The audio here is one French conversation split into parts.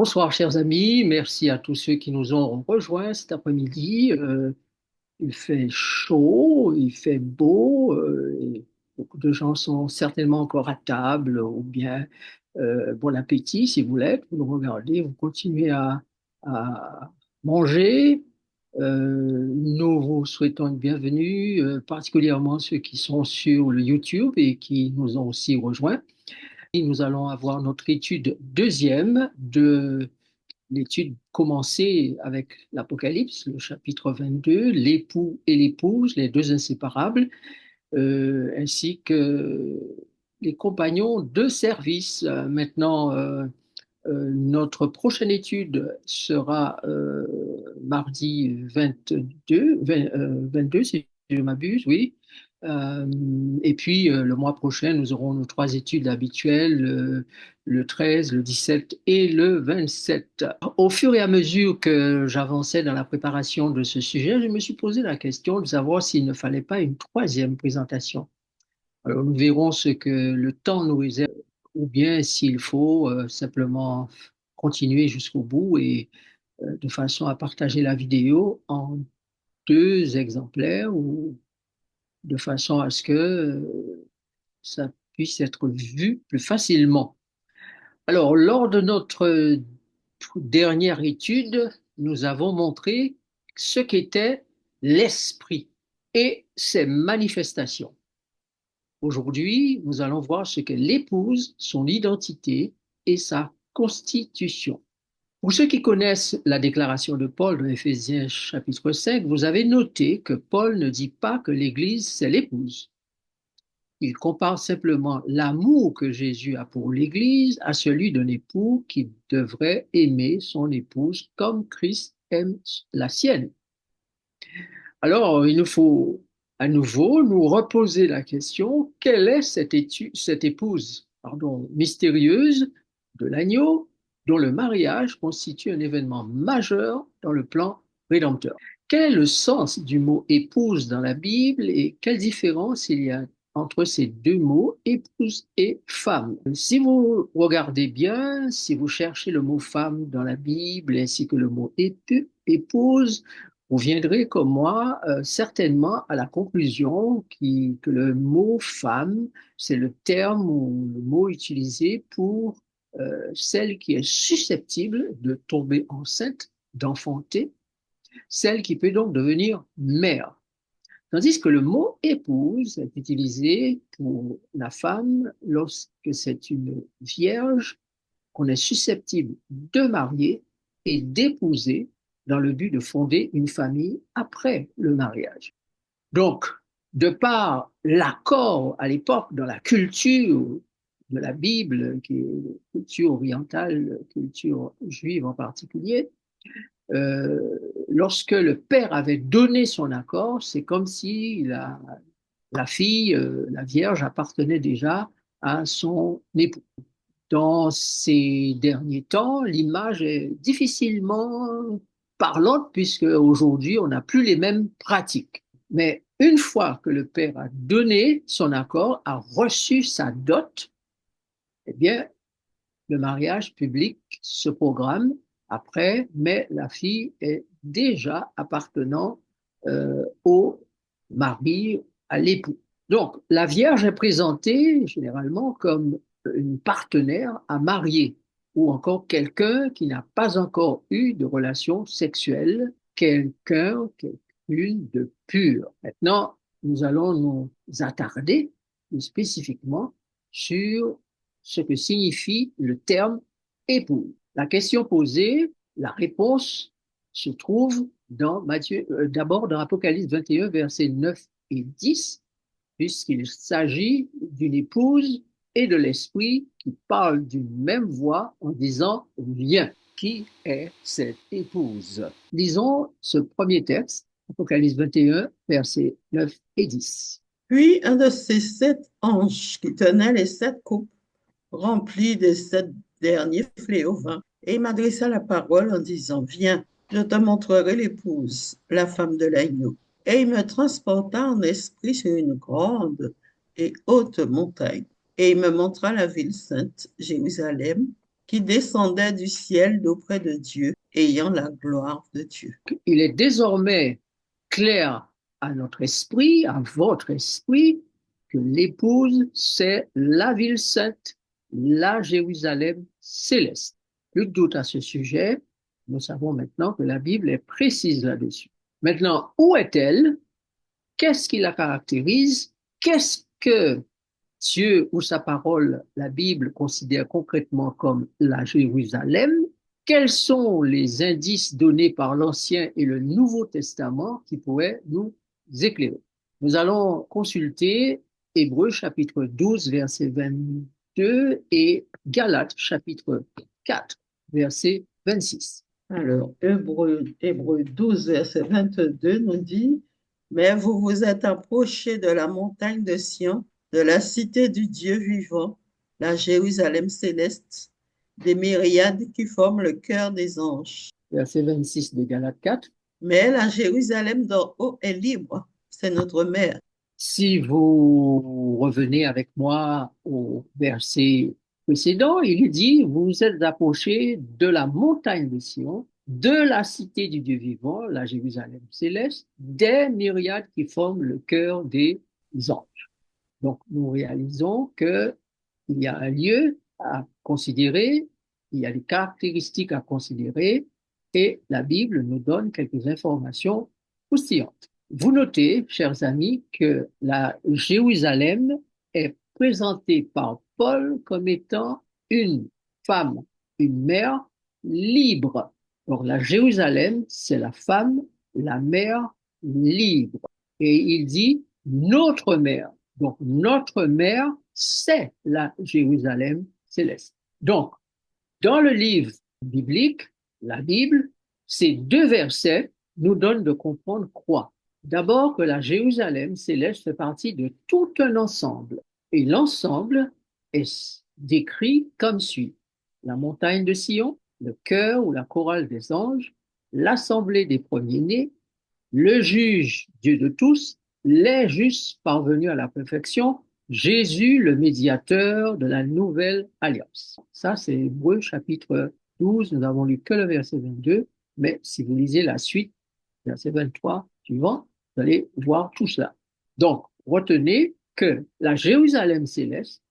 Bonsoir, chers amis. Merci à tous ceux qui nous ont rejoints cet après-midi. Il fait chaud, il fait beau, et beaucoup de gens sont certainement encore à table ou bien bon appétit si vous l'êtes. Vous nous regardez, vous continuez à manger. Nous vous souhaitons une bienvenue, particulièrement ceux qui sont sur le YouTube et qui nous ont aussi rejoints. Et nous allons avoir notre étude deuxième de l'étude commencée avec l'Apocalypse, le chapitre 22, l'époux et l'épouse, les deux inséparables, ainsi que les compagnons de service. Maintenant, notre prochaine étude sera mardi 22, si je ne m'abuse, oui. Euh, et puis, le mois prochain, nous aurons nos trois études habituelles, le 13, le 17 et le 27. Au fur et à mesure que j'avançais dans la préparation de ce sujet, je me suis posé la question de savoir s'il ne fallait pas une troisième présentation. Alors, nous verrons ce que le temps nous réserve, ou bien s'il faut simplement continuer jusqu'au bout et de façon à partager la vidéo en deux exemplaires ou de façon à ce que ça puisse être vu plus facilement. Alors, lors de notre dernière étude, nous avons montré ce qu'était l'esprit et ses manifestations. Aujourd'hui, nous allons voir ce qu'est l'épouse, son identité et sa constitution. Pour ceux qui connaissent la déclaration de Paul dans Éphésiens chapitre 5, vous avez noté que Paul ne dit pas que l'Église, c'est l'épouse. Il compare simplement l'amour que Jésus a pour l'Église à celui d'un époux qui devrait aimer son épouse comme Christ aime la sienne. Alors, il nous faut à nouveau nous reposer la question, quelle est cette épouse, mystérieuse de l'agneau, dont le mariage constitue un événement majeur dans le plan rédempteur? Quel est le sens du mot épouse dans la Bible et quelle différence il y a entre ces deux mots, épouse et femme? Si vous regardez bien, si vous cherchez le mot femme dans la Bible ainsi que le mot épouse, vous viendrez comme moi certainement à la conclusion que le mot femme, c'est le terme ou le mot utilisé pour celle qui est susceptible de tomber enceinte, d'enfanter, celle qui peut donc devenir mère. Tandis que le mot épouse est utilisé pour la femme lorsque c'est une vierge qu'on est susceptible de marier et d'épouser dans le but de fonder une famille après le mariage. Donc, de par l'accord à l'époque dans la culture de la Bible, qui est la culture orientale, culture juive en particulier, lorsque le père avait donné son accord, c'est comme si la fille, la vierge, appartenait déjà à son époux. Dans ces derniers temps, l'image est difficilement parlante puisque aujourd'hui, on n'a plus les mêmes pratiques. Mais une fois que le père a donné son accord, a reçu sa dot, eh bien, le mariage public se programme après, mais la fille est déjà appartenant au mari, à l'époux. Donc, la Vierge est présentée généralement comme une partenaire à marier ou encore quelqu'un qui n'a pas encore eu de relation sexuelle, quelqu'une de pur. Maintenant, nous allons nous attarder spécifiquement sur ce que signifie le terme époux. La question posée, la réponse se trouve dans Matthieu, d'abord dans Apocalypse 21, versets 9 et 10, puisqu'il s'agit d'une épouse et de l'esprit qui parlent d'une même voix en disant viens. Qui est cette épouse? Lisons ce premier texte, Apocalypse 21, versets 9 et 10. Puis un de ces sept anges qui tenait les sept coupes remplies des sept derniers fléaux vint et il m'adressa la parole en disant, viens, je te montrerai l'épouse, la femme de l'agneau. Et il me transporta en esprit sur une grande et haute montagne. Et il me montra la ville sainte, Jérusalem, qui descendait du ciel d'auprès de Dieu, ayant la gloire de Dieu. Il est désormais clair à notre esprit, à votre esprit, que l'épouse, c'est la ville sainte, la Jérusalem céleste. Plus de doute à ce sujet. Nous savons maintenant que la Bible est précise là-dessus. Maintenant, où est-elle? Qu'est-ce qui la caractérise? Qu'est-ce que Dieu ou sa parole, la Bible, considère concrètement comme la Jérusalem? Quels sont les indices donnés par l'Ancien et le Nouveau Testament qui pourraient nous éclairer? Nous allons consulter Hébreux chapitre 12, verset 22 et Galates chapitre 4, verset 26. Alors, Hébreux 12, verset 22 nous dit, mais vous vous êtes approchés de la montagne de Sion, de la cité du Dieu vivant, la Jérusalem céleste, des myriades qui forment le cœur des anges. Verset 26 de Galates 4. Mais la Jérusalem d'en haut est libre, c'est notre mère. Si vous revenez avec moi au verset précédent, il dit, vous vous êtes approchés de la montagne de Sion, de la cité du Dieu vivant, la Jérusalem céleste, des myriades qui forment le cœur des anges. Donc, nous réalisons qu'il y a un lieu à considérer, il y a des caractéristiques à considérer, et la Bible nous donne quelques informations croustillantes. Vous notez, chers amis, que la Jérusalem est présentée par Paul comme étant une femme, une mère libre. Donc, la Jérusalem, c'est la femme, la mère libre. Et il dit notre mère. Donc, notre mère, c'est la Jérusalem céleste. Donc, dans le livre biblique, la Bible, ces deux versets nous donnent de comprendre quoi? D'abord que la Jérusalem céleste fait partie de tout un ensemble. Et l'ensemble est décrit comme suit. La montagne de Sion, le chœur ou la chorale des anges, l'assemblée des premiers-nés, le juge, Dieu de tous, les justes parvenus à la perfection, Jésus, le médiateur de la nouvelle alliance. Ça, c'est Hébreux chapitre 12. Nous n'avons lu que le verset 22, mais si vous lisez la suite, verset 23 suivant, vous allez voir tout cela. Donc, retenez que la Jérusalem céleste,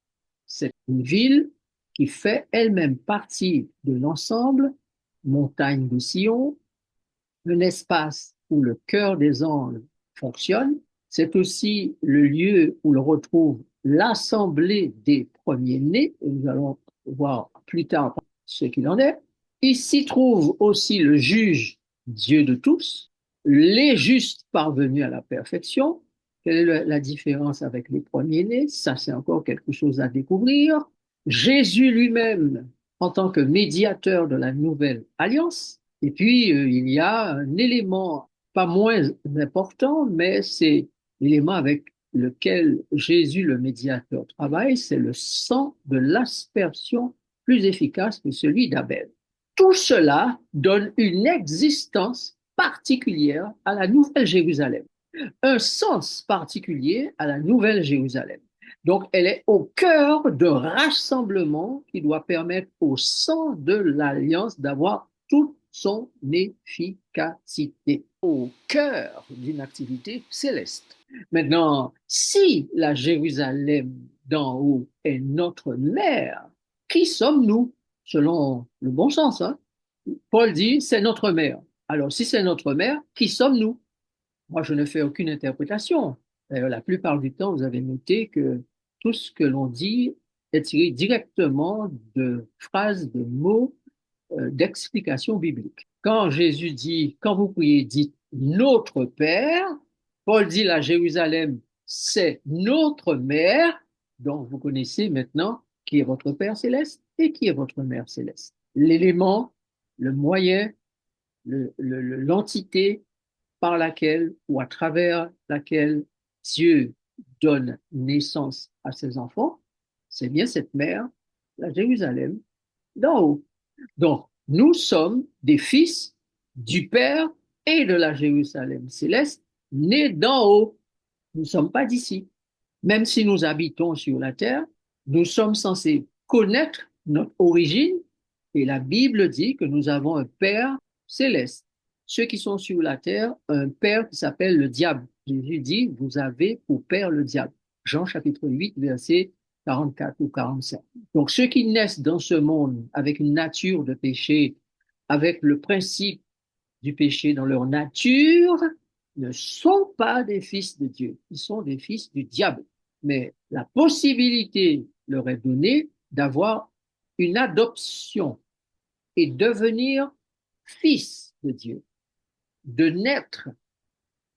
c'est une ville qui fait elle-même partie de l'ensemble, montagne de Sion, un espace où le cœur des anges fonctionne. C'est aussi le lieu où l'on retrouve l'assemblée des premiers-nés, et nous allons voir plus tard ce qu'il en est. Il s'y trouve aussi le juge, Dieu de tous, les justes parvenus à la perfection. Quelle est la différence avec les premiers-nés? Ça, c'est encore quelque chose à découvrir. Jésus lui-même, en tant que médiateur de la nouvelle alliance. Et puis, il y a un élément pas moins important, mais c'est l'élément avec lequel Jésus, le médiateur, travaille, c'est le sang de l'aspersion plus efficace que celui d'Abel. Tout cela donne une existence particulière à la Nouvelle Jérusalem, un sens particulier à la Nouvelle Jérusalem. Donc, elle est au cœur d'un rassemblement qui doit permettre au sang de l'Alliance d'avoir toute son efficacité, au cœur d'une activité céleste. Maintenant, si la Jérusalem d'en haut est notre mère, qui sommes-nous, selon le bon sens, hein? Paul dit, c'est notre mère. Alors, si c'est notre mère, qui sommes-nous? Moi, je ne fais aucune interprétation. D'ailleurs, la plupart du temps, vous avez noté que tout ce que l'on dit est tiré directement de phrases, de mots, d'explications bibliques. Quand Jésus dit, quand vous priez, dites notre Père, Paul dit la Jérusalem, c'est notre mère. Donc, vous connaissez maintenant qui est votre Père céleste et qui est votre Mère céleste. L'élément, le moyen, l'entité par laquelle ou à travers laquelle Dieu donne naissance à ses enfants, c'est bien cette mère, la Jérusalem, d'en haut. Donc, nous sommes des fils du Père et de la Jérusalem céleste, nés d'en haut. Nous ne sommes pas d'ici. Même si nous habitons sur la terre, nous sommes censés connaître notre origine Et la Bible dit que nous avons un Père céleste. Ceux qui sont sur la terre, un Père qui s'appelle le diable. Jésus dit, vous avez pour Père le diable. Jean chapitre 8, verset 44 ou 45. Donc ceux qui naissent dans ce monde avec une nature de péché, avec le principe du péché dans leur nature, ne sont pas des fils de Dieu. Ils sont des fils du diable. Mais la possibilité leur est donnée d'avoir une adoption et devenir fils de Dieu, de naître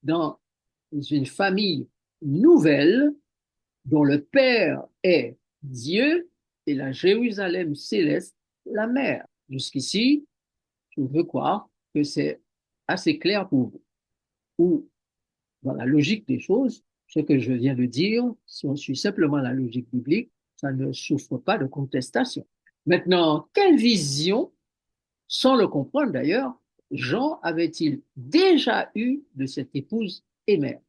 dans une famille nouvelle dont le Père est Dieu et la Jérusalem céleste, la mère. Jusqu'ici, je veux croire que c'est assez clair pour vous. Ou, dans la logique des choses, ce que je viens de dire, si on suit simplement la logique biblique, ça ne souffre pas de contestation. Maintenant, quelle vision, sans le comprendre d'ailleurs, Jean avait-il déjà eu de cette épouse et mère?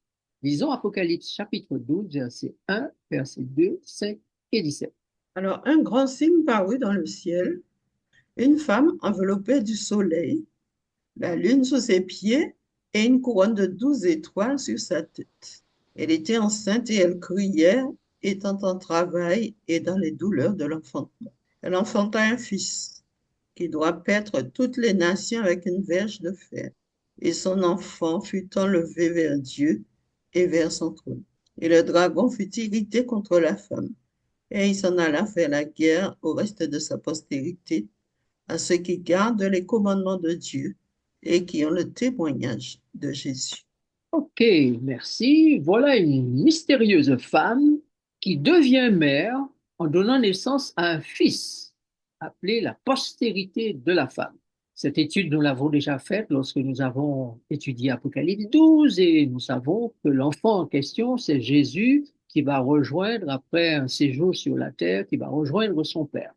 Lisons Apocalypse chapitre 12, verset 1, verset 2, 5 et 17. Alors, un grand signe parut dans le ciel, une femme enveloppée du soleil, la lune sous ses pieds et une couronne de 12 étoiles sur sa tête. Elle était enceinte et elle criait, étant en travail et dans les douleurs de l'enfantement. Elle enfanta un fils qui doit paître toutes les nations avec une verge de fer. Et son enfant fut enlevé vers Dieu et vers son trône. Et le dragon fut irrité contre la femme, et il s'en alla faire la guerre au reste de sa postérité, à ceux qui gardent les commandements de Dieu et qui ont le témoignage de Jésus. Ok, merci. Voilà une mystérieuse femme qui devient mère en donnant naissance à un fils, appelé la postérité de la femme. Cette étude, nous l'avons déjà faite lorsque nous avons étudié Apocalypse 12 et nous savons que l'enfant en question, c'est Jésus qui va rejoindre, après un séjour sur la terre, qui va rejoindre son père.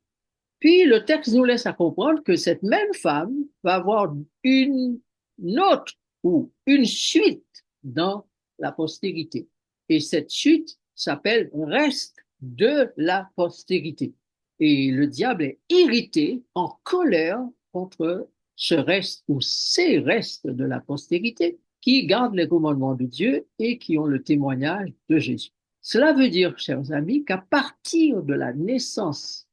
Puis le texte nous laisse à comprendre que cette même femme va avoir une autre ou une suite dans la postérité. Et cette suite s'appelle reste de la postérité. Et le diable est irrité, en colère contre ce reste ou ces restes de la postérité qui gardent les commandements de Dieu et qui ont le témoignage de Jésus. Cela veut dire, chers amis, qu'à partir de la naissance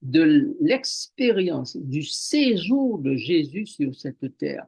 de l'expérience du séjour de Jésus sur cette terre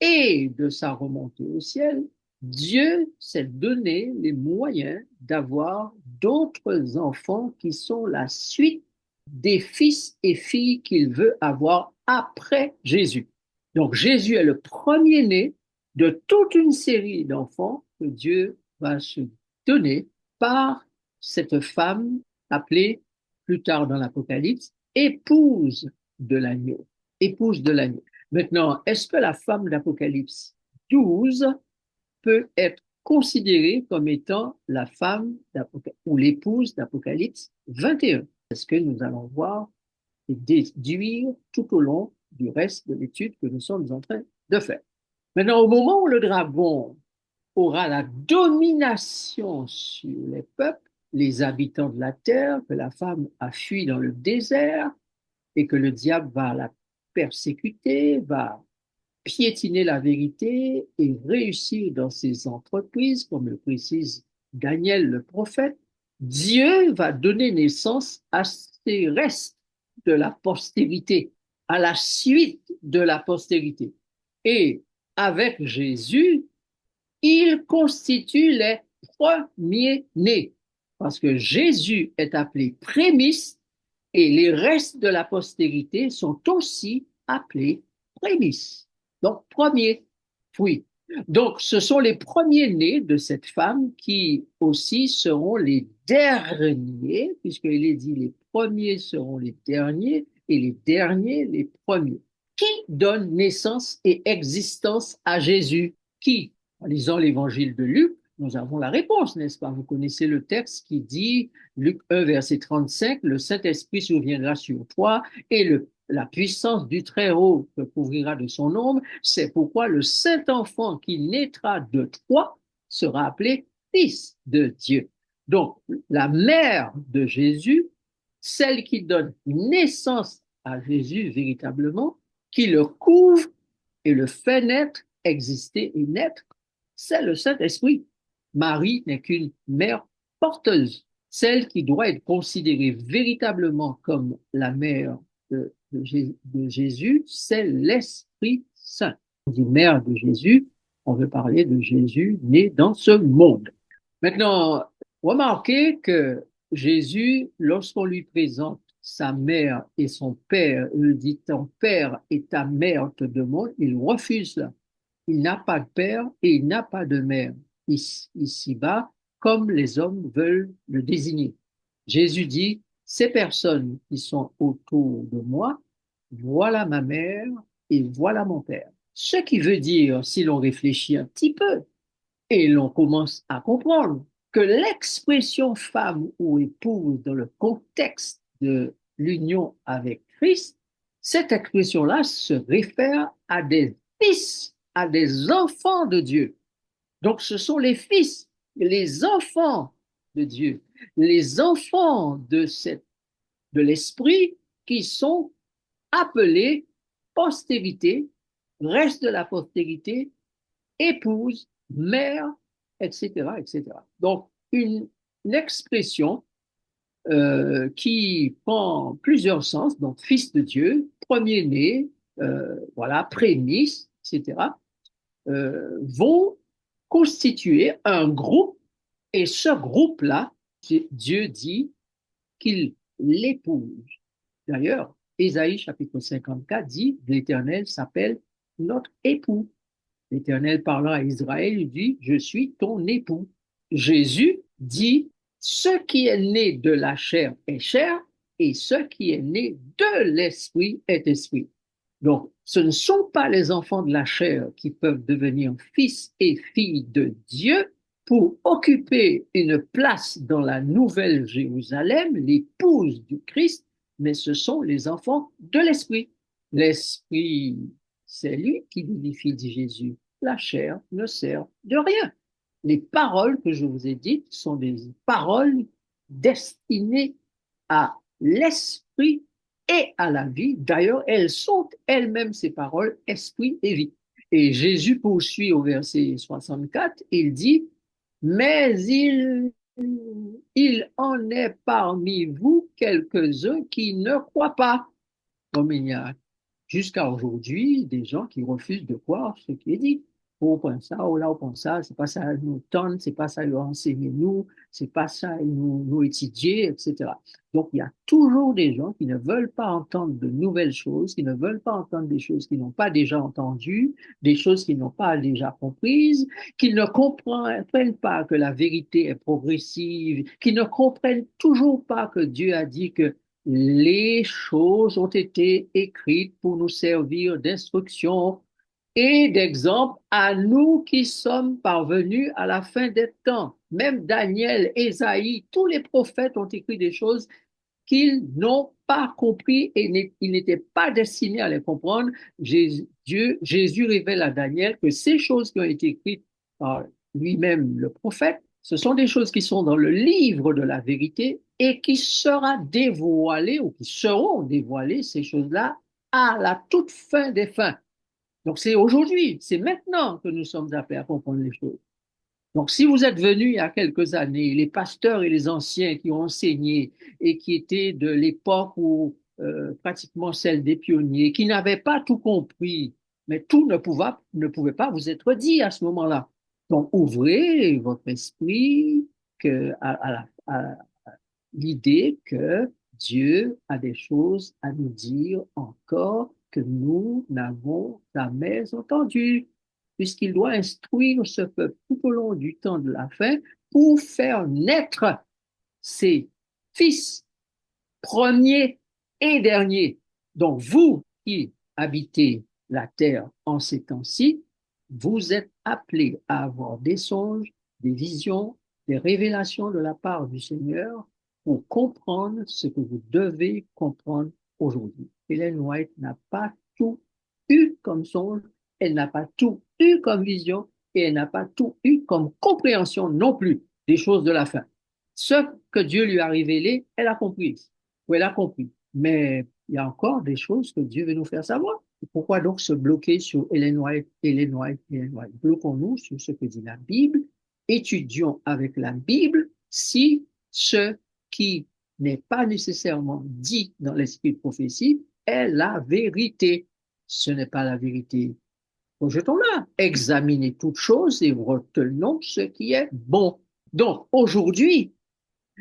et de sa remontée au ciel, Dieu s'est donné les moyens d'avoir d'autres enfants qui sont la suite des fils et filles qu'il veut avoir après Jésus. Donc Jésus est le premier-né de toute une série d'enfants que Dieu va se donner par cette femme appelée plus tard dans l'Apocalypse épouse de l'agneau. Épouse de l'agneau. Maintenant, est-ce que la femme d'Apocalypse 12 peut être considérée comme étant la femme ou l'épouse d'Apocalypse 21? C'est ce que nous allons voir et déduire tout au long du reste de l'étude que nous sommes en train de faire. Maintenant, au moment où le dragon aura la domination sur les peuples, les habitants de la terre, que la femme a fui dans le désert et que le diable va la persécuter, va piétiner la vérité et réussir dans ses entreprises, comme le précise Daniel le prophète, Dieu va donner naissance à ces restes de la postérité, à la suite de la postérité. Et avec Jésus, il constitue les premiers-nés, parce que Jésus est appelé prémisse et les restes de la postérité sont aussi appelés prémices. Donc, premier fruit. Donc, ce sont les premiers-nés de cette femme qui aussi seront les derniers, puisqu'il est dit les premiers seront les derniers et les derniers les premiers. Qui donne naissance et existence à Jésus? Qui? En lisant l'évangile de Luc, nous avons la réponse, n'est-ce pas? Vous connaissez le texte qui dit, Luc 1, verset 35, le Saint-Esprit surviendra sur toi et la puissance du Très-Haut te couvrira de son ombre. C'est pourquoi le Saint-Enfant qui naîtra de toi sera appelé Fils de Dieu. Donc, la mère de Jésus, celle qui donne naissance à Jésus véritablement, qui le couvre et le fait naître, exister et naître, c'est le Saint-Esprit. Marie n'est qu'une mère porteuse, celle qui doit être considérée véritablement comme la mère de Jésus, c'est l'Esprit Saint. On dit mère de Jésus, on veut parler de Jésus né dans ce monde. Maintenant, remarquez que Jésus, lorsqu'on lui présente sa mère et son père, il dit ton père et ta mère te demandent, il refuse cela. Il n'a pas de père et il n'a pas de mère ici-bas, comme les hommes veulent le désigner. Jésus dit, ces personnes qui sont autour de moi, voilà ma mère et voilà mon père. Ce qui veut dire, si l'on réfléchit un petit peu, et l'on commence à comprendre que l'expression femme ou épouse dans le contexte de l'union avec Christ, cette expression-là se réfère à des fils, à des enfants de Dieu. Donc ce sont les fils, les enfants de Dieu, les enfants de l'Esprit qui sont appelés postérité, reste de la postérité, épouse, mère, etc., etc. Donc, une expression qui prend plusieurs sens, donc fils de Dieu, premier-né, voilà, prémisse, etc., vont constituer un groupe, et ce groupe-là, Dieu dit qu'il l'épouse. D'ailleurs, Ésaïe chapitre 54 dit, l'Éternel s'appelle notre époux. L'Éternel parlant à Israël, il dit, je suis ton époux. Jésus dit, ce qui est né de la chair est chair, et ce qui est né de l'esprit est esprit. Donc, ce ne sont pas les enfants de la chair qui peuvent devenir fils et filles de Dieu pour occuper une place dans la nouvelle Jérusalem, l'épouse du Christ, mais ce sont les enfants de l'esprit. L'esprit, c'est lui qui vivifie, dit Jésus. La chair ne sert de rien. Les paroles que je vous ai dites sont des paroles destinées à l'esprit et à la vie. D'ailleurs, elles sont elles-mêmes, ces paroles, esprit et vie. Et Jésus poursuit au verset 64, il dit, mais il en est parmi vous quelques-uns qui ne croient pas. Comme il y a jusqu'à aujourd'hui des gens qui refusent de croire ce qui est dit. Oh, on pense ça, oh là, on pense ça, c'est pas ça nous tente, c'est pas ça nous enseigner nous, c'est pas ça nous étudier, etc. Donc, il y a toujours des gens qui ne veulent pas entendre de nouvelles choses, qui ne veulent pas entendre des choses qu'ils n'ont pas déjà entendues, des choses qu'ils n'ont pas déjà comprises, qui ne comprennent pas que la vérité est progressive, qui ne comprennent toujours pas que Dieu a dit que les choses ont été écrites pour nous servir d'instruction et d'exemple à nous qui sommes parvenus à la fin des temps. Même Daniel, Ésaïe, tous les prophètes ont écrit des choses qu'ils n'ont pas compris et ils n'étaient pas destinés à les comprendre. Jésus révèle à Daniel que ces choses qui ont été écrites par lui-même, le prophète, ce sont des choses qui sont dans le livre de la vérité et qui sera dévoilé ou qui seront dévoilées, ces choses-là, à la toute fin des fins. Donc c'est aujourd'hui, c'est maintenant que nous sommes appelés à comprendre les choses. Donc, si vous êtes venus il y a quelques années, les pasteurs et les anciens qui ont enseigné et qui étaient de l'époque où pratiquement celle des pionniers, qui n'avaient pas tout compris, mais tout ne pouvait pas vous être dit à ce moment-là. Donc, ouvrez votre esprit à l'idée que Dieu a des choses à nous dire encore que nous n'avons jamais entendues puisqu'il doit instruire ce peuple tout au long du temps de la fin pour faire naître ses fils premiers et derniers. Donc vous qui habitez la terre en ces temps-ci, vous êtes appelés à avoir des songes, des visions, des révélations de la part du Seigneur pour comprendre ce que vous devez comprendre aujourd'hui. Hélène White n'a pas tout eu comme songe, elle n'a pas tout eu comme vision et elle n'a pas tout eu comme compréhension non plus des choses de la fin. Ce que Dieu lui a révélé, elle a compris. Oui, elle a compris. Mais il y a encore des choses que Dieu veut nous faire savoir. Pourquoi donc se bloquer sur Ellen White, Ellen White, Ellen White? Bloquons-nous sur ce que dit la Bible, étudions avec la Bible si ce qui n'est pas nécessairement dit dans l'esprit de prophétie est la vérité. Ce n'est pas la vérité. Rejetons-la. Examinez toutes choses et retenons ce qui est bon. Donc, aujourd'hui,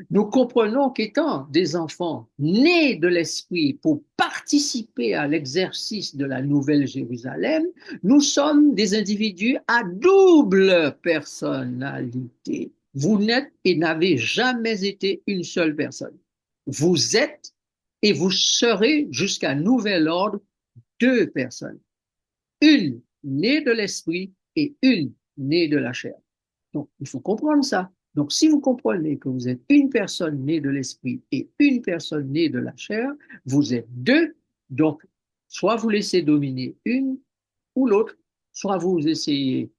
nous comprenons qu'étant des enfants nés de l'Esprit pour participer à l'exercice de la Nouvelle Jérusalem, nous sommes des individus à double personnalité. Vous n'êtes et n'avez jamais été une seule personne. Vous êtes et vous serez jusqu'à nouvel ordre deux personnes. Une née de l'Esprit et une née de la chair. Donc, il faut comprendre ça. Donc, si vous comprenez que vous êtes une personne née de l'esprit et une personne née de la chair, vous êtes deux. Donc, soit vous laissez dominer une ou l'autre, soit vous essayez,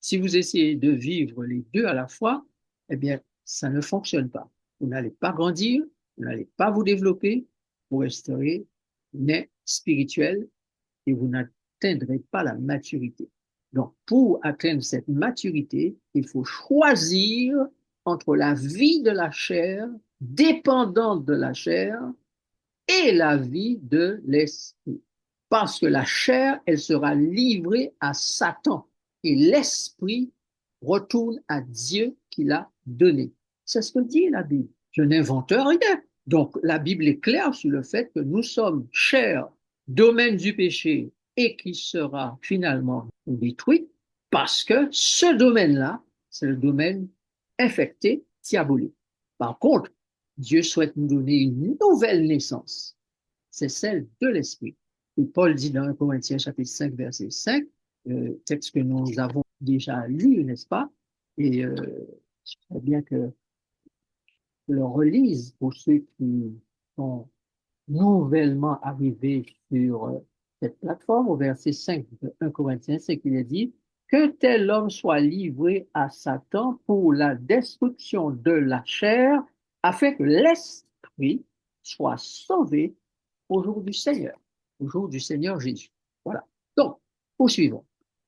si vous essayez de vivre les deux à la fois, eh bien, ça ne fonctionne pas. Vous n'allez pas grandir, vous n'allez pas vous développer, vous resterez né spirituel et vous n'atteindrez pas la maturité. Donc, pour atteindre cette maturité, il faut choisir entre la vie de la chair, dépendante de la chair, et la vie de l'esprit. Parce que la chair, elle sera livrée à Satan et l'esprit retourne à Dieu qui l'a donné. C'est ce que dit la Bible. Je n'invente rien. Donc, la Bible est claire sur le fait que nous sommes chair, domaine du péché, et qui sera finalement détruit parce que ce domaine-là, c'est le domaine infecté, diabolique. Par contre, Dieu souhaite nous donner une nouvelle naissance. C'est celle de l'esprit. Et Paul dit dans 1 Corinthiens chapitre 5, verset 5, texte que nous avons déjà lu, n'est-ce pas? Et je voudrais bien que je le relise pour ceux qui sont nouvellement arrivés sur cette plateforme. Au verset 5 de 1 Corinthiens, c'est qu'il est dit que tel homme soit livré à Satan pour la destruction de la chair, afin que l'esprit soit sauvé au jour du Seigneur Jésus. Voilà. Donc, poursuivons.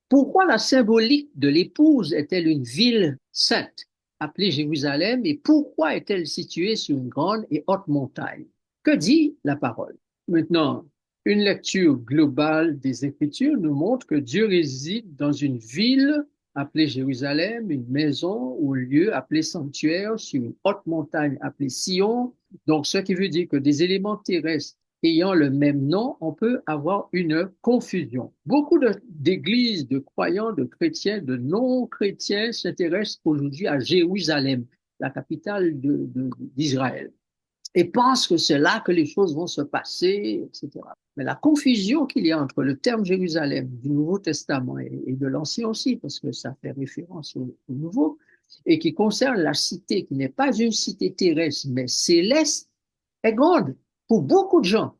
Pourquoi la symbolique de l'épouse est-elle une ville sainte, appelée Jérusalem, et pourquoi est-elle située sur une grande et haute montagne? Que dit la parole? Maintenant, une lecture globale des Écritures nous montre que Dieu réside dans une ville appelée Jérusalem, une maison ou un lieu appelé sanctuaire sur une haute montagne appelée Sion. Donc, ce qui veut dire que des éléments terrestres ayant le même nom, on peut avoir une confusion. Beaucoup d'églises, de croyants, de chrétiens, de non-chrétiens s'intéressent aujourd'hui à Jérusalem, la capitale d'Israël, et pensent que c'est là que les choses vont se passer, etc. Mais la confusion qu'il y a entre le terme Jérusalem du Nouveau Testament et de l'Ancien aussi, parce que ça fait référence au Nouveau, et qui concerne la cité qui n'est pas une cité terrestre, mais céleste, est grande pour beaucoup de gens.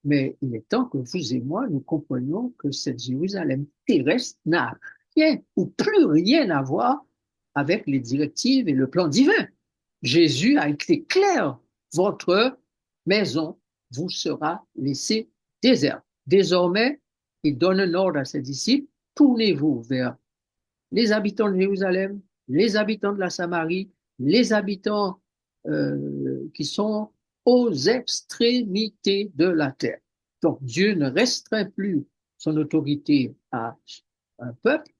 Mais il est temps que vous et moi, nous comprenions que cette Jérusalem terrestre n'a rien ou plus rien à voir avec les directives et le plan divin. Jésus a été clair. Votre maison vous sera laissée déserte. Désormais, il donne un ordre à ses disciples. Tournez-vous vers les habitants de Jérusalem, les habitants de la Samarie, les habitants qui sont aux extrémités de la terre. Donc Dieu ne restreint plus son autorité à un peuple,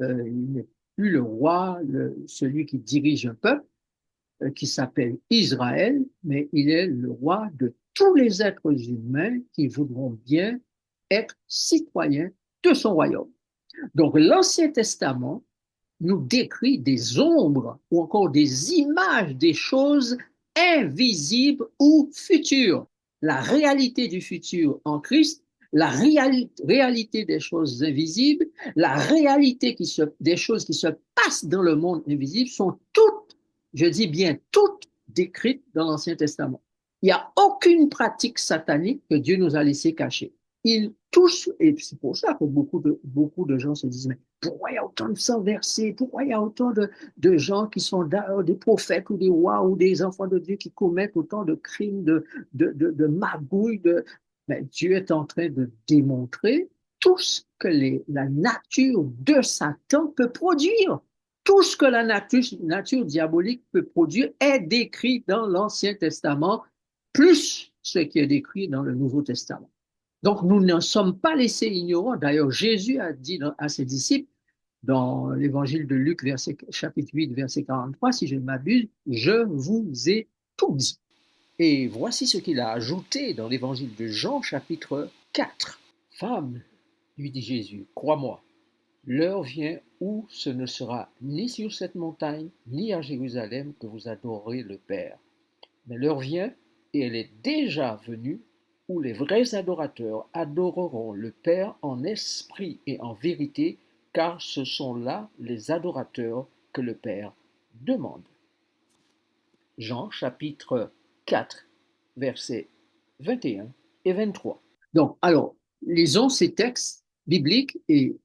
il n'est plus le roi, celui qui dirige un peuple, qui s'appelle Israël, mais il est le roi de tous les êtres humains qui voudront bien être citoyens de son royaume. Donc l'Ancien Testament nous décrit des ombres ou encore des images des choses invisibles ou futures. La réalité du futur en Christ, la réalité des choses invisibles, la réalité des choses qui se passent dans le monde invisible sont toutes, je dis bien toutes, décrites dans l'Ancien Testament. Il n'y a aucune pratique satanique que Dieu nous a laissé cacher. Il touche, et c'est pour ça que beaucoup de gens se disent, mais pourquoi il y a autant de sang versé? Pourquoi il y a autant de gens qui sont des prophètes ou des rois ou des enfants de Dieu qui commettent autant de crimes, de magouilles, Mais Dieu est en train de démontrer tout ce que la nature de Satan peut produire. Tout ce que la nature diabolique peut produire est décrit dans l'Ancien Testament, plus ce qui est décrit dans le Nouveau Testament. Donc, nous ne sommes pas laissés ignorants. D'ailleurs, Jésus a dit à ses disciples, dans l'évangile de Luc, chapitre 8, verset 43, si je ne m'abuse, je vous ai tout dit. Et voici ce qu'il a ajouté dans l'évangile de Jean, chapitre 4. Femme, lui dit Jésus, crois-moi, l'heure vient où ce ne sera ni sur cette montagne, ni à Jérusalem que vous adorerez le Père. Mais l'heure vient, et elle est déjà venue, où les vrais adorateurs adoreront le Père en esprit et en vérité, car ce sont là les adorateurs que le Père demande. Jean chapitre 4, versets 21 et 23. Donc, alors, lisons ces textes bibliques et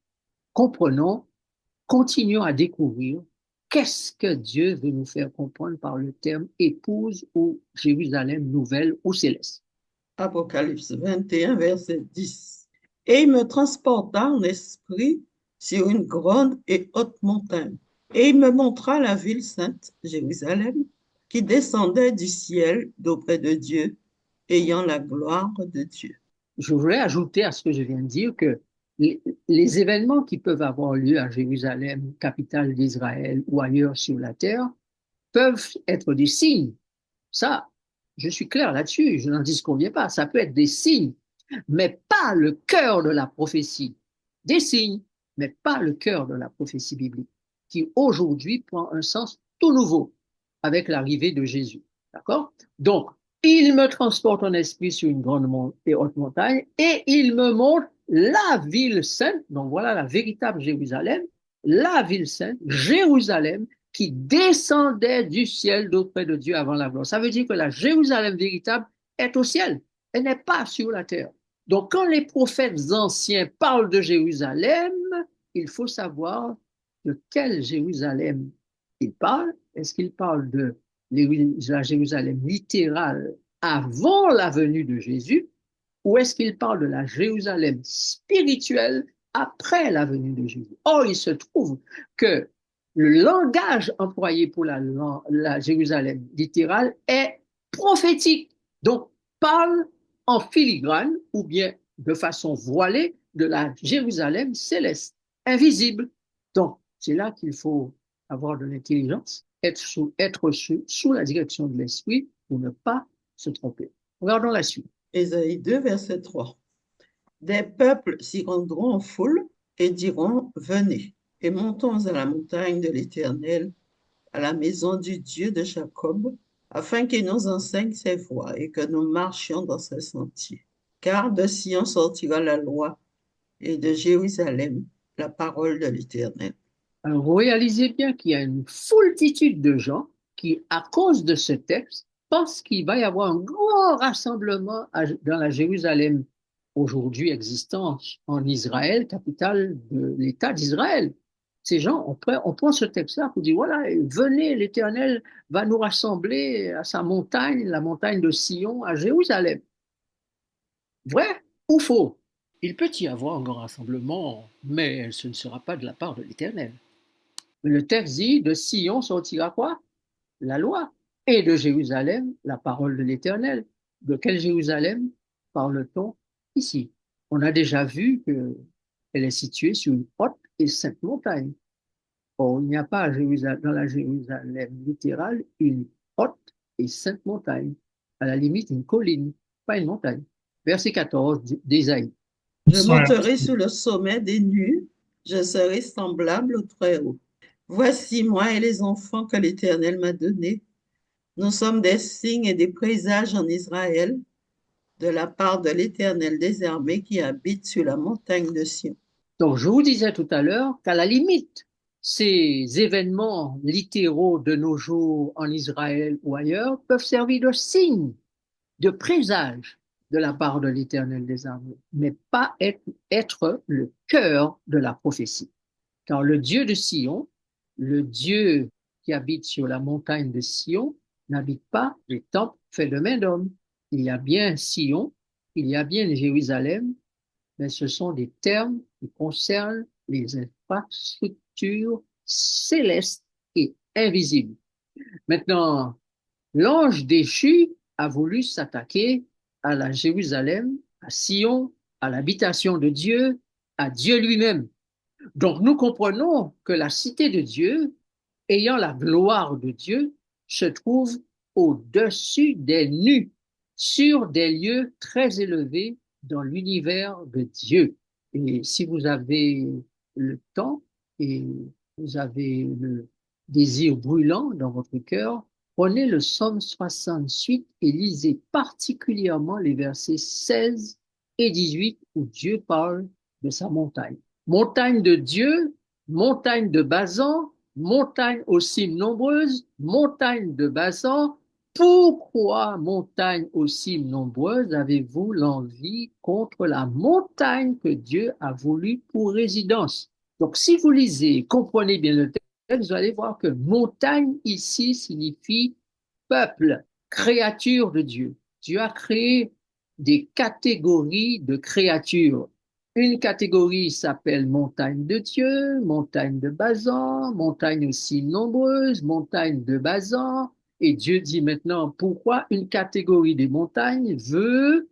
comprenons, continuons à découvrir qu'est-ce que Dieu veut nous faire comprendre par le terme épouse ou Jérusalem nouvelle ou céleste. Apocalypse 21, verset 10. Et il me transporta en esprit sur une grande et haute montagne. Et il me montra la ville sainte, Jérusalem, qui descendait du ciel d'auprès de Dieu, ayant la gloire de Dieu. Je voulais ajouter à ce que je viens de dire que les événements qui peuvent avoir lieu à Jérusalem, capitale d'Israël ou ailleurs sur la terre, peuvent être des signes. Ça, je suis clair là-dessus, je n'en disconviens pas. Ça peut être des signes, mais pas le cœur de la prophétie. Des signes, mais pas le cœur de la prophétie biblique, qui aujourd'hui prend un sens tout nouveau avec l'arrivée de Jésus. D'accord? Donc, il me transporte en esprit sur une grande et haute montagne et il me montre la ville sainte. Donc voilà la véritable Jérusalem, la ville sainte, Jérusalem, qui descendait du ciel d'auprès de Dieu avant la gloire. Ça veut dire que la Jérusalem véritable est au ciel. Elle n'est pas sur la terre. Donc, quand les prophètes anciens parlent de Jérusalem, il faut savoir de quelle Jérusalem ils parlent. Est-ce qu'ils parlent de la Jérusalem littérale avant la venue de Jésus ou est-ce qu'ils parlent de la Jérusalem spirituelle après la venue de Jésus? Or, il se trouve que le langage employé pour la Jérusalem littérale est prophétique. Donc, parle en filigrane ou bien de façon voilée de la Jérusalem céleste, invisible. Donc, c'est là qu'il faut avoir de l'intelligence, être sous la direction de l'esprit pour ne pas se tromper. Regardons la suite. Ésaïe 2, verset 3. Des peuples s'y rendront en foule et diront, venez, et montons à la montagne de l'Éternel, à la maison du Dieu de Jacob, afin qu'il nous enseigne ses voies et que nous marchions dans ses sentiers. Car de Sion sortira la loi et de Jérusalem la parole de l'Éternel. Alors, vous réalisez bien qu'il y a une foultitude de gens qui, à cause de ce texte, pensent qu'il va y avoir un grand rassemblement dans la Jérusalem aujourd'hui existante en Israël, capitale de l'État d'Israël. Ces gens, on prend ce texte-là pour dire, voilà, venez, l'Éternel va nous rassembler à sa montagne, la montagne de Sion, à Jérusalem. Vrai ou faux? Il peut y avoir un grand rassemblement, mais ce ne sera pas de la part de l'Éternel. Le texte dit, de Sion sortira quoi? La loi. Et de Jérusalem, la parole de l'Éternel. De quel Jérusalem parle-t-on ici? On a déjà vu qu'elle est située sur une haute et sainte montagne. Or, il n'y a pas dans la Jérusalem littérale une haute et sainte montagne. À la limite, une colline, pas une montagne. Verset 14 d'Ésaïe. Je monterai sur le sommet des nues, je serai semblable au Très-Haut. Voici moi et les enfants que l'Éternel m'a donnés. Nous sommes des signes et des présages en Israël de la part de l'Éternel des armées qui habite sur la montagne de Sion. Donc, je vous disais tout à l'heure qu'à la limite, ces événements littéraux de nos jours en Israël ou ailleurs peuvent servir de signe, de présage de la part de l'Éternel des armées, mais pas être le cœur de la prophétie. Car le Dieu de Sion, le Dieu qui habite sur la montagne de Sion, n'habite pas les temples faits de main d'homme. Il y a bien Sion, il y a bien Jérusalem, mais ce sont des termes qui concernent les infrastructures célestes et invisibles. Maintenant, l'ange déchu a voulu s'attaquer à la Jérusalem, à Sion, à l'habitation de Dieu, à Dieu lui-même. Donc nous comprenons que la cité de Dieu, ayant la gloire de Dieu, se trouve au-dessus des nues, sur des lieux très élevés dans l'univers de Dieu. Et si vous avez le temps et vous avez le désir brûlant dans votre cœur, prenez le psaume 68 et lisez particulièrement les versets 16 et 18 où Dieu parle de sa montagne. Montagne de Dieu, montagne de Basan, montagne aux cimes nombreuses, montagne de Basan, pourquoi, montagne aux cimes nombreuses, avez-vous l'envie contre la montagne que Dieu a voulu pour résidence? Donc, si vous lisez, comprenez bien le texte, vous allez voir que montagne ici signifie peuple, créature de Dieu. Dieu a créé des catégories de créatures. Une catégorie s'appelle montagne de Dieu, montagne de Basan, montagne aussi nombreuse, montagne de Basan. Et Dieu dit maintenant pourquoi une catégorie des montagnes veut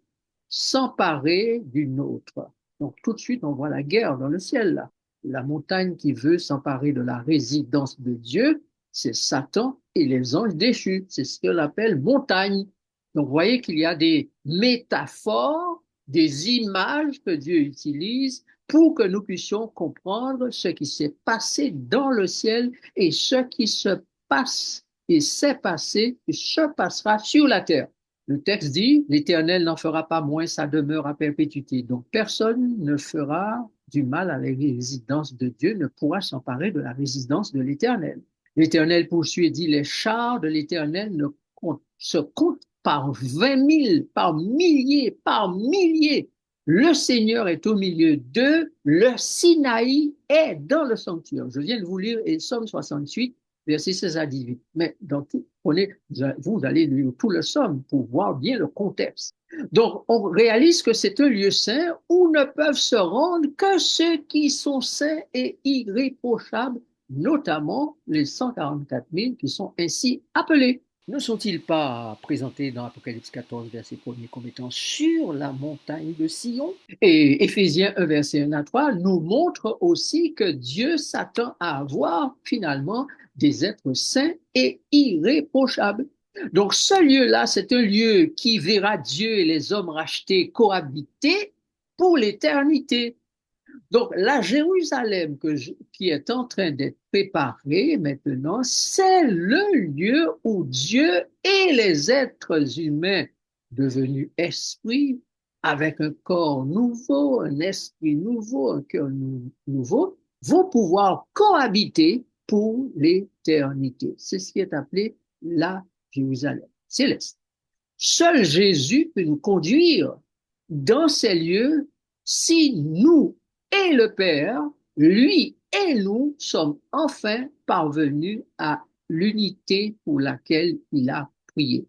s'emparer d'une autre. Donc tout de suite, on voit la guerre dans le ciel là. La montagne qui veut s'emparer de la résidence de Dieu, c'est Satan et les anges déchus. C'est ce qu'on appelle montagne. Donc vous voyez qu'il y a des métaphores, des images que Dieu utilise pour que nous puissions comprendre ce qui s'est passé dans le ciel et ce qui se passe et s'est passé et se passera sur la terre. Le texte dit, l'Éternel n'en fera pas moins sa demeure à perpétuité. Donc personne ne fera du mal à la résidence de Dieu, ne pourra s'emparer de la résidence de l'Éternel. L'Éternel poursuit et dit, les chars de l'Éternel ne se comptent par 20 000, par milliers, par milliers. Le Seigneur est au milieu d'eux, le Sinaï est dans le sanctuaire. Je viens de vous lire Psaume 68, versets 16 à 18. Mais dans tout, vous allez lire tout le psaume pour voir bien le contexte. Donc, on réalise que c'est un lieu saint où ne peuvent se rendre que ceux qui sont saints et irréprochables, notamment les 144 000 qui sont ainsi appelés. Ne sont-ils pas présentés dans Apocalypse 14, verset 1er, comme étant sur la montagne de Sion? Et Éphésiens 1, verset 1 à 3 nous montre aussi que Dieu s'attend à avoir finalement des êtres saints et irréprochables. Donc ce lieu-là, c'est un lieu qui verra Dieu et les hommes rachetés cohabiter pour l'éternité. Donc, la Jérusalem qui est en train d'être préparée maintenant, c'est le lieu où Dieu et les êtres humains devenus esprits, avec un corps nouveau, un esprit nouveau, un cœur nouveau, vont pouvoir cohabiter pour l'éternité. C'est ce qui est appelé la Jérusalem céleste. Seul Jésus peut nous conduire dans ces lieux si nous et le Père, lui et nous, sommes enfin parvenus à l'unité pour laquelle il a prié.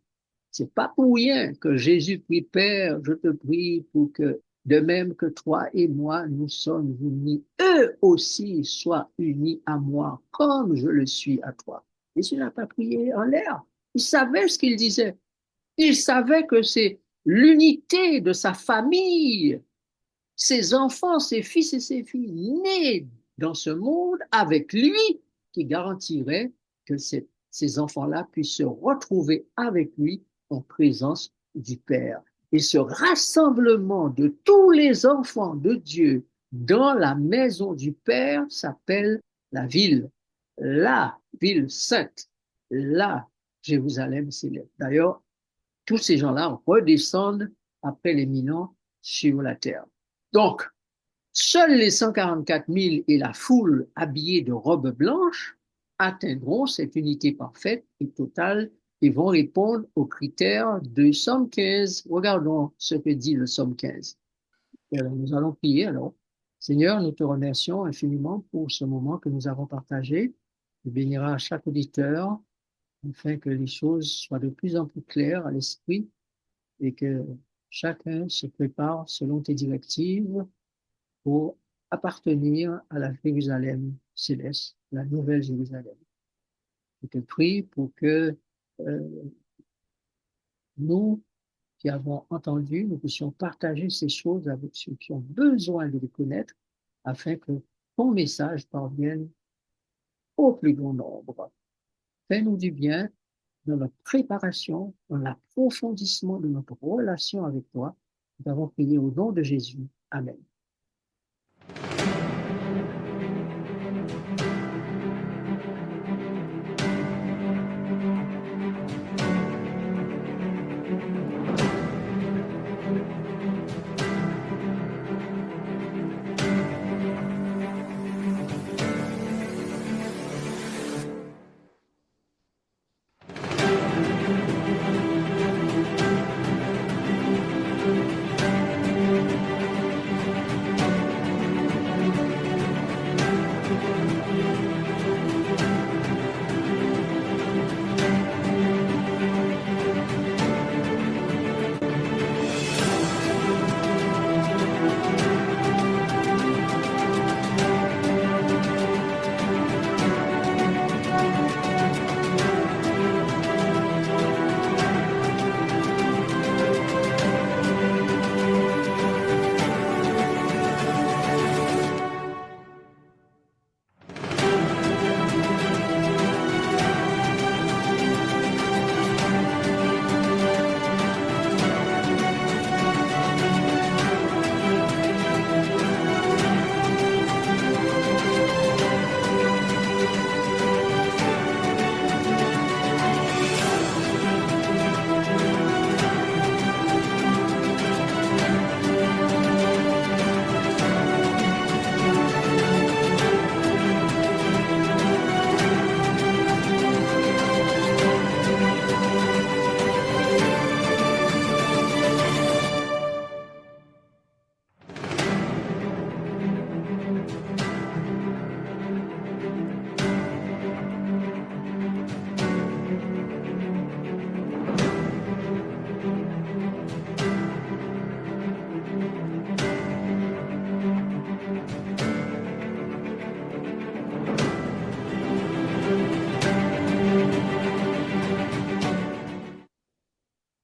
C'est pas pour rien que Jésus prie, Père, je te prie pour que, de même que toi et moi, nous sommes unis, eux aussi soient unis à moi, comme je le suis à toi. Jésus n'a pas prié en l'air. Il savait ce qu'il disait. Il savait que c'est l'unité de sa famille, ses enfants, ses fils et ses filles nés dans ce monde avec lui qui garantirait que ces enfants-là puissent se retrouver avec lui en présence du Père. Et ce rassemblement de tous les enfants de Dieu dans la maison du Père s'appelle la ville sainte, la Jérusalem céleste. D'ailleurs, tous ces gens-là redescendent après les minants sur la terre. Donc, seuls les 144 000 et la foule habillée de robes blanches atteindront cette unité parfaite et totale et vont répondre aux critères de Somme 15. Regardons ce que dit le Somme 15. Et alors, nous allons prier alors. Seigneur, nous te remercions infiniment pour ce moment que nous avons partagé. Tu béniras chaque auditeur afin que les choses soient de plus en plus claires à l'esprit et que chacun se prépare selon tes directives pour appartenir à la Jérusalem céleste, la nouvelle Jérusalem. Je te prie pour que euh, nous qui avons entendu, nous puissions partager ces choses avec ceux qui ont besoin de les connaître afin que ton message parvienne au plus grand nombre. Fais-nous du bien dans notre préparation, dans l'approfondissement de notre relation avec toi. Nous avons prié au nom de Jésus. Amen.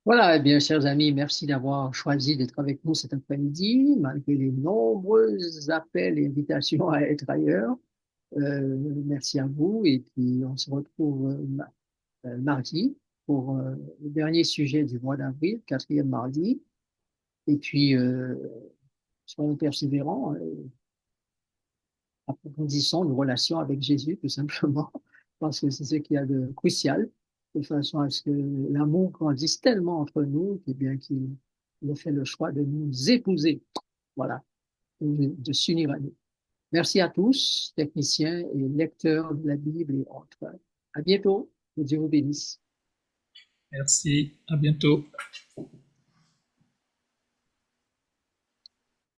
Voilà, eh bien, chers amis, merci d'avoir choisi d'être avec nous cet après-midi, malgré les nombreux appels et invitations à être ailleurs. Merci à vous et puis on se retrouve mardi pour le dernier sujet du mois d'avril, quatrième mardi. Et puis, soyons persévérants, approfondissons nos relations avec Jésus, tout simplement, parce que c'est ce qu'il y a de crucial, de façon à ce que l'amour grandisse tellement entre nous, et bien qu'il ait fait le choix de nous épouser, voilà, de s'unir à nous. Merci à tous, techniciens et lecteurs de la Bible et autres. À bientôt, que Dieu vous bénisse. Merci, à bientôt.